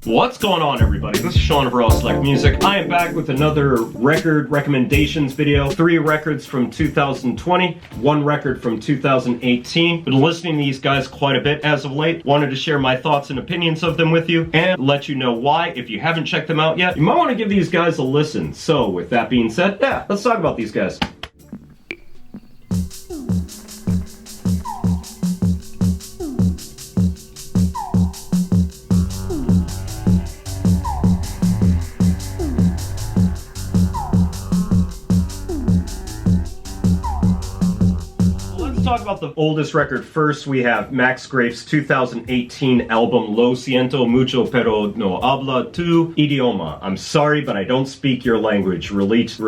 What's going on, everybody? This is Sean of Raw Select Music. I am back with another record recommendations video. 3 records from 2020, 1 record from 2018. Been listening to these guys quite a bit as of late. Wanted to share my thoughts and opinions of them with you and let you know why. If you haven't checked them out yet, you might want to give these guys a listen. So with that being said, yeah, let's talk about these guys. Talk about the oldest record first. We have Max Graef's 2018 album Lo Siento Mucho Pero No Habla Tu Idioma. I'm sorry, but I don't speak your language. Released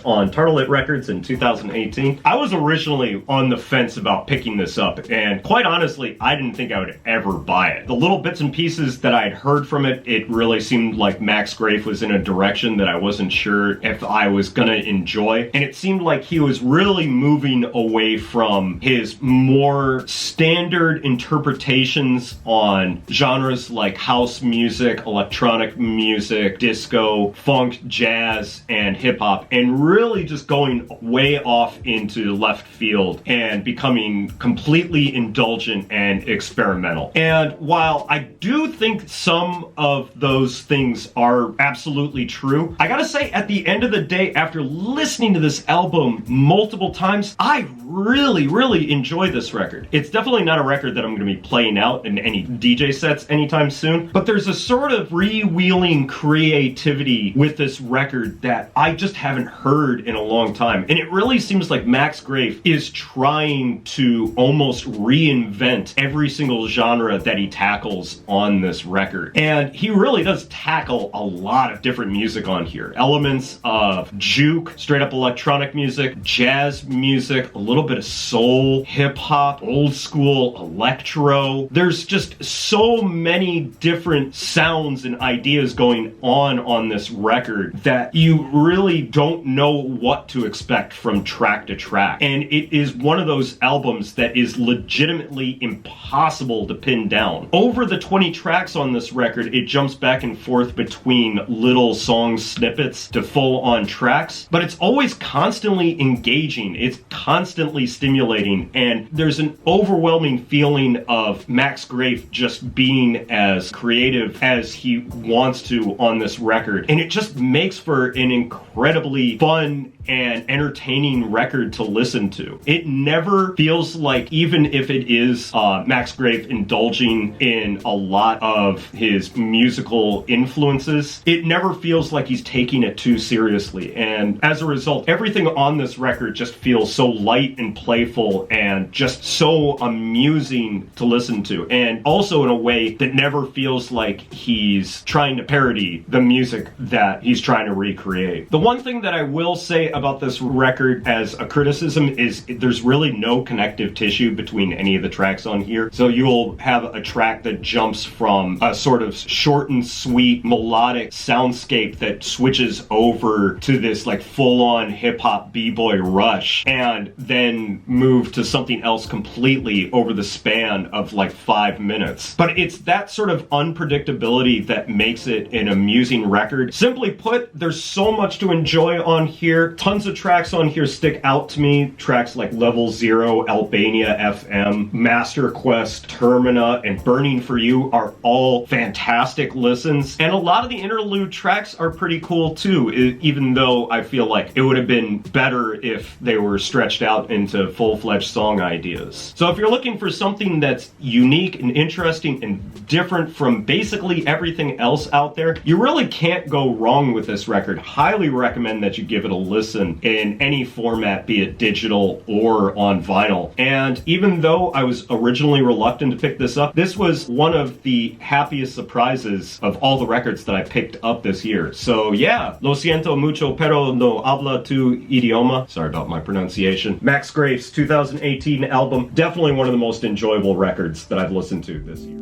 on Turtlet Records in 2018. I was originally on the fence about picking this up, and quite honestly, I didn't think I would ever buy it. The little bits and pieces that I had heard from it, it really seemed like Max Graef was in a direction that I wasn't sure if I was gonna enjoy, and it seemed like he was really moving away from his more standard interpretations on genres like house music, electronic music, disco, funk, jazz, and hip-hop, and really just going way off into left field and becoming completely indulgent and experimental. And while I do think some of those things are absolutely true, I gotta say, at the end of the day, after listening to this album multiple times, I really enjoy this record. It's definitely not a record that I'm going to be playing out in any DJ sets anytime soon, but there's a sort of freewheeling creativity with this record that I just haven't heard in a long time. And it really seems like Max Graef is trying to almost reinvent every single genre that he tackles on this record. And he really does tackle a lot of different music on here. Elements of juke, straight up electronic music, jazz music, a little bit of soul, hip-hop, old school electro. There's just so many different sounds and ideas going on this record that you really don't know what to expect from track to track. And it is one of those albums that is legitimately impossible to pin down. Over the 20 tracks on this record, it jumps back and forth between little song snippets to full-on tracks, but it's always constantly engaging. It's constantly stimulating, and there's an overwhelming feeling of Max Graef just being as creative as he wants to on this record, and it just makes for an incredibly fun and entertaining record to listen to. It never feels like, even if it is Max Graef indulging in a lot of his musical influences, it never feels like he's taking it too seriously. And as a result, everything on this record just feels so light and playful and just so amusing to listen to. And also in a way that never feels like he's trying to parody the music that he's trying to recreate. The one thing that I will say about this record as a criticism is there's really no connective tissue between any of the tracks on here. So you'll have a track that jumps from a sort of short and sweet melodic soundscape that switches over to this like full-on hip-hop b-boy rush, and then move to something else completely over the span of like 5 minutes. But it's that sort of unpredictability that makes it an amusing record. Simply put, there's so much to enjoy on here. Tons of tracks on here stick out to me. Tracks like Level Zero, Albania FM, Master Quest, Termina, and Burning for You are all fantastic listens. And a lot of the interlude tracks are pretty cool too, even though I feel like it would have been better if they were stretched out into full-fledged song ideas. So if you're looking for something that's unique and interesting and different from basically everything else out there, you really can't go wrong with this record. Highly recommend that you give it a listen in any format, be it digital or on vinyl. And even though I was originally reluctant to pick this up, this was one of the happiest surprises of all the records that I picked up this year. So yeah, Lo Siento Mucho Pero No Habla Tu Idioma. Sorry about my pronunciation. Max Graef's 2018 album. Definitely one of the most enjoyable records that I've listened to this year.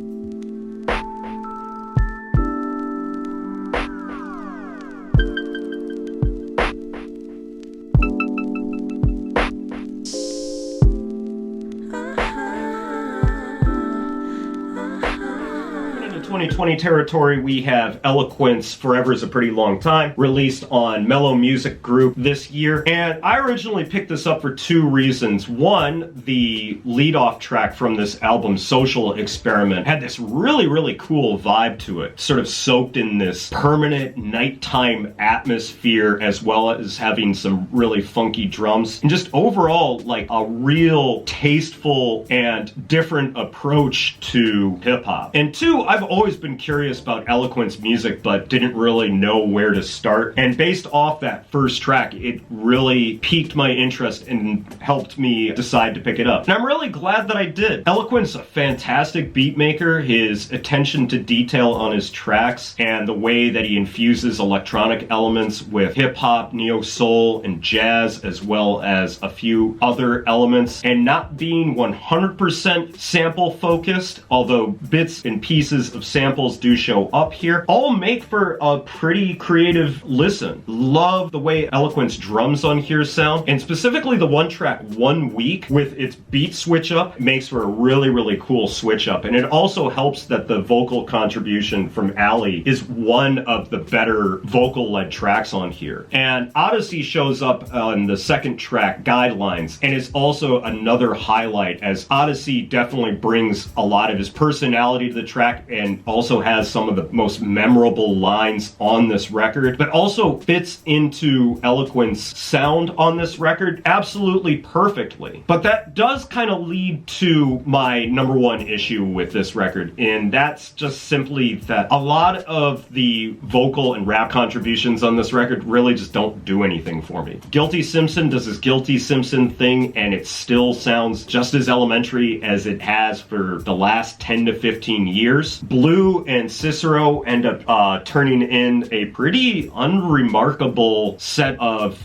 2020 territory, we have Eliquent's Forever is a Pretty Long Time, released on Mellow Music Group this year. And I originally picked this up for two reasons. One, the lead-off track from this album, Social Experiment, had this really cool vibe to it, sort of soaked in this permanent nighttime atmosphere, as well as having some really funky drums, and just overall like a real tasteful and different approach to hip-hop. And two, I've always been curious about Eliquent's music, but didn't really know where to start. And based off that first track, it really piqued my interest and helped me decide to pick it up. And I'm really glad that I did. Eliquent's a fantastic beat maker. His attention to detail on his tracks and the way that he infuses electronic elements with hip-hop, neo-soul, and jazz, as well as a few other elements, and not being 100% sample focused, although bits and pieces of samples do show up here, all make for a pretty creative listen. Love the way Eliquent's drums on here sound, and specifically the one track, 1 Week, with its beat switch up, makes for a really cool switch up. And it also helps that the vocal contribution from Ali is one of the better vocal-led tracks on here. And Odyssey shows up on the second track, Guidelines, and is also another highlight, as Odyssey definitely brings a lot of his personality to the track and also has some of the most memorable lines on this record, but also fits into Eliquent's sound on this record absolutely perfectly. But that does kind of lead to my number one issue with this record, and that's just simply that a lot of the vocal and rap contributions on this record really just don't do anything for me. Guilty Simpson does his Guilty Simpson thing, and it still sounds just as elementary as it has for the last 10 to 15 years. Blue and Cicero end up turning in a pretty unremarkable set of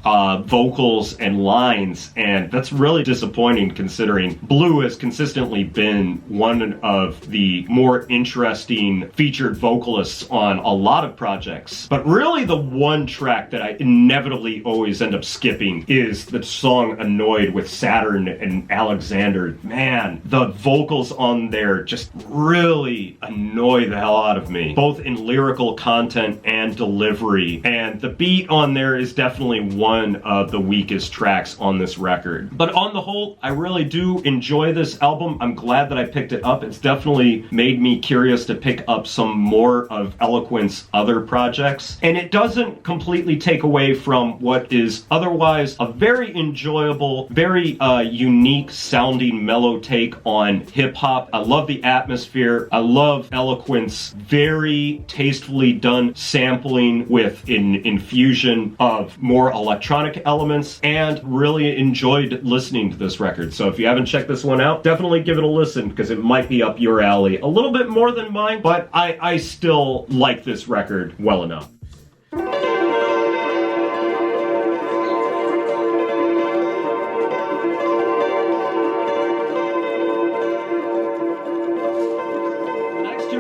vocals and lines, and that's really disappointing considering Blue has consistently been one of the more interesting featured vocalists on a lot of projects. But really the one track that I inevitably always end up skipping is the song Annoyed with Saturn and Alexander. Man, the vocals on there just really annoy the hell out of me, both in lyrical content and delivery. And the beat on there is definitely one of the weakest tracks on this record. But on the whole, I really do enjoy this album. I'm glad that I picked it up. It's definitely made me curious to pick up some more of Eliquent's other projects. And it doesn't completely take away from what is otherwise a very enjoyable, very unique sounding mellow take on hip-hop. I love the atmosphere. I love Eliquent's very tastefully done sampling with an infusion of more electronic elements, and really enjoyed listening to this record. So if you haven't checked this one out, definitely give it a listen, because it might be up your alley a little bit more than mine, but I still like this record well enough.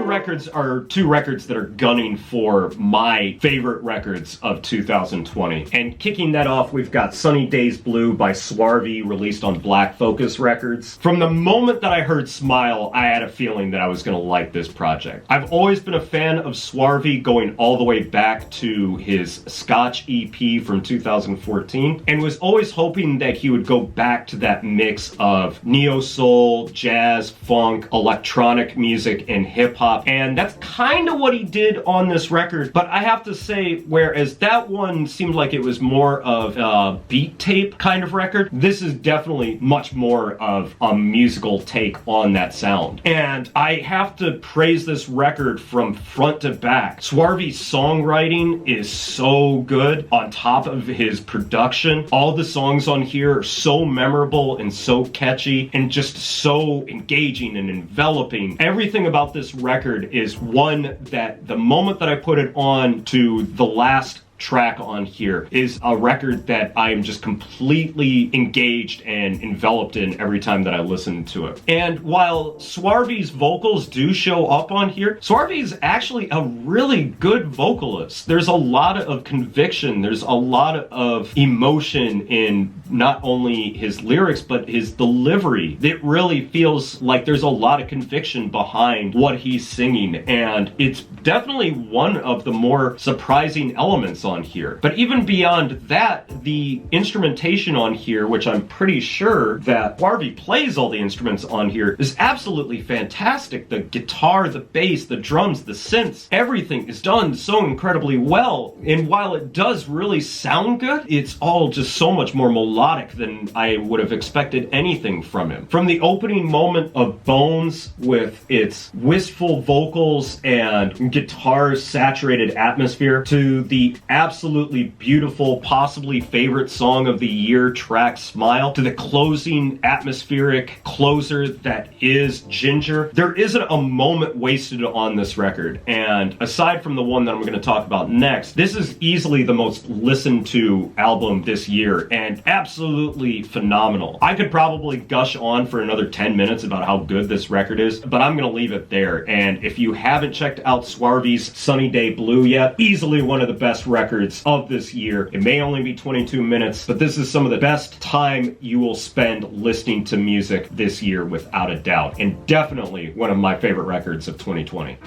Records are two records that are gunning for my favorite records of 2020. And kicking that off, we've got Sunny Days Blue by Swarvy, released on Black Focus Records. From the moment that I heard Smile, I had a feeling that I was going to like this project. I've always been a fan of Swarvy, going all the way back to his Scotch EP from 2014, and was always hoping that he would go back to that mix of neo-soul, jazz, funk, electronic music, and hip-hop. And that's kind of what he did on this record. But I have to say, whereas that one seemed like it was more of a beat tape kind of record, this is definitely much more of a musical take on that sound. And I have to praise this record from front to back. Swarvy's songwriting is so good on top of his production. All the songs on here are so memorable and so catchy and just so engaging and enveloping. Everything about this record is one that the moment that I put it on to the last track on here is a record that I am just completely engaged and enveloped in every time that I listen to it. And while Swarvy's vocals do show up on here, Swarvy is actually a really good vocalist. There's a lot of conviction, there's a lot of emotion in not only his lyrics but his delivery. It really feels like there's a lot of conviction behind what he's singing, and it's definitely one of the more surprising elements on here. But even beyond that, the instrumentation on here, which I'm pretty sure that Swarvy plays all the instruments on here, is absolutely fantastic. The guitar, the bass, the drums, the synths, everything is done so incredibly well. And while it does really sound good, it's all just so much more melodic than I would have expected anything from him. From the opening moment of Bones, with its wistful vocals and guitar saturated atmosphere, to the absolutely beautiful, possibly favorite song of the year track Smile, to the closing atmospheric closer that is Ginger, there isn't a moment wasted on this record. And aside from the one that I'm going to talk about next, this is easily the most listened to album this year, and absolutely phenomenal. I could probably gush on for another 10 minutes about how good this record is, but I'm going to leave it there. And if you haven't checked out Swarvy's Sunny Day Blue yet, easily one of the best records of this year. It may only be 22 minutes, but this is some of the best time you will spend listening to music this year without a doubt, and definitely one of my favorite records of 2020.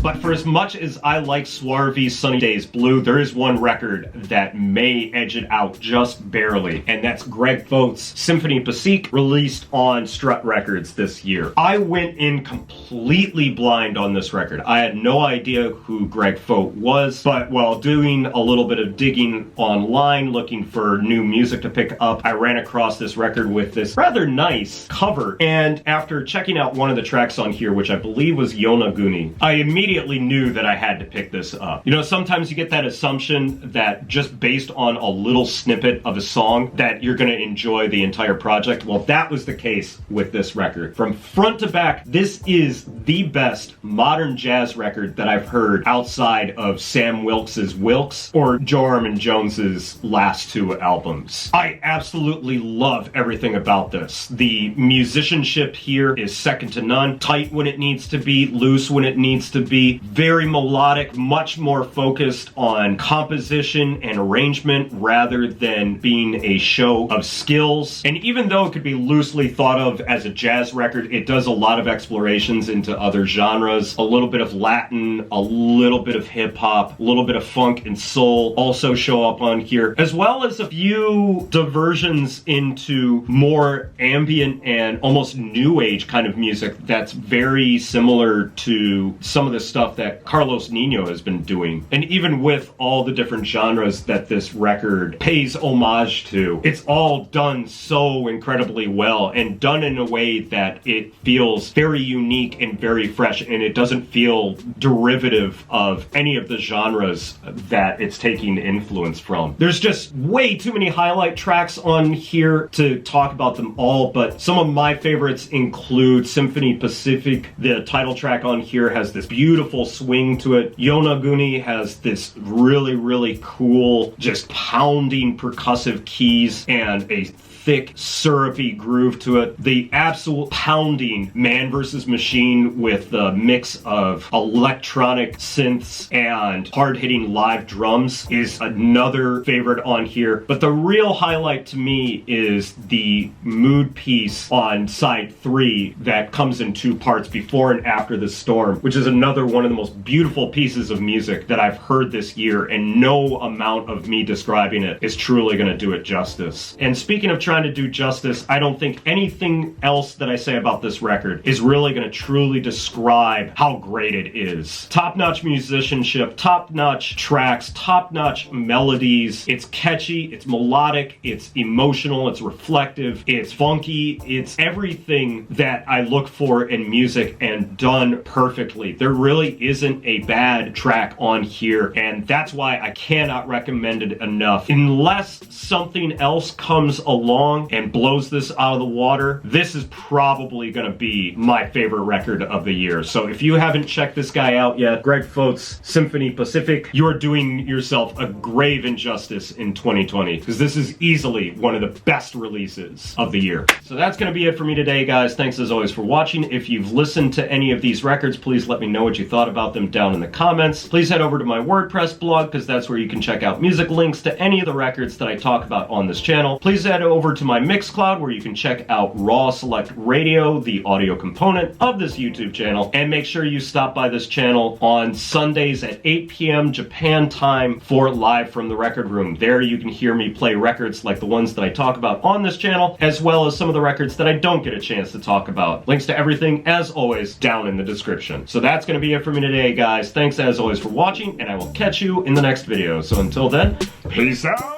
But for as much as I like Swarvy's Sunny Days Blue, there is one record that may edge it out just barely, and that's GregFoat's Symphony Pacifique, released on Strut Records this year. I went in completely blind on this record. I had no idea who GregFoat was, but while doing a little bit of digging online, looking for new music to pick up, I ran across this record with this rather nice cover, and after checking out one of the tracks on here, which I believe was Yonaguni, I immediately knew that I had to pick this up. You know, sometimes you get that assumption that just based on a little snippet of a song that you're going to enjoy the entire project. Well, that was the case with this record. From front to back, this is the best modern jazz record that I've heard outside of Sam Wilkes's Wilkes or Joe Armand Jones's last two albums. I absolutely love everything about this. The musicianship here is second to none. Tight when it needs to be, loose when it needs to be, very melodic, much more focused on composition and arrangement rather than being a show of skills. And even though it could be loosely thought of as a jazz record, it does a lot of explorations into other genres. A little bit of Latin, a little bit of hip-hop, a little bit of funk and soul also show up on here, as well as a few diversions into more ambient and almost new age kind of music that's very similar to some of the stuff that Carlos Nino has been doing. And even with all the different genres that this record pays homage to, it's all done so incredibly well and done in a way that it feels very unique and very fresh, and it doesn't feel derivative of any of the genres that it's taking influence from. There's just way too many highlight tracks on here to talk about them all, but some of my favorites include Symphony Pacifique. The title track on here has this beautiful swing to it. Yonaguni has this really, really cool, just pounding percussive keys and a thick, syrupy groove to it. The absolute pounding Man vs. Machine with the mix of electronic synths and hard-hitting live drums is another favorite on here. But the real highlight to me is the mood piece on side 3 that comes in 2 parts, Before and After the Storm, which is another one of the most beautiful pieces of music that I've heard this year, and no amount of me describing it is truly going to do it justice. And speaking of trying to do justice, I don't think anything else that I say about this record is really going to truly describe how great it is. Top-notch musicianship, top-notch tracks, top-notch melodies. It's catchy, it's melodic, it's emotional, it's reflective, it's funky, it's everything that I look for in music and done perfectly. There really really isn't a bad track on here, and that's why I cannot recommend it enough. Unless something else comes along and blows this out of the water, this is probably gonna be my favorite record of the year. So if you haven't checked this guy out yet, GregFoat's Symphony Pacific, you're doing yourself a grave injustice in 2020, because this is easily one of the best releases of the year. So that's gonna be it for me today, guys. Thanks as always for watching. If you've listened to any of these records, please let me know what you thought about them down in the comments. Please head over to my WordPress blog, because that's where you can check out music links to any of the records that I talk about on this channel. Please head over to my Mixcloud, where you can check out Raw Select Radio, the audio component of this YouTube channel, and make sure you stop by this channel on Sundays at 8 p.m. Japan time for Live from the Record Room. There you can hear me play records like the ones that I talk about on this channel, as well as some of the records that I don't get a chance to talk about. Links to everything, as always, down in the description. So that's going to be it for me today, guys. Thanks as always for watching, and I will catch you in the next video. So until then, peace out!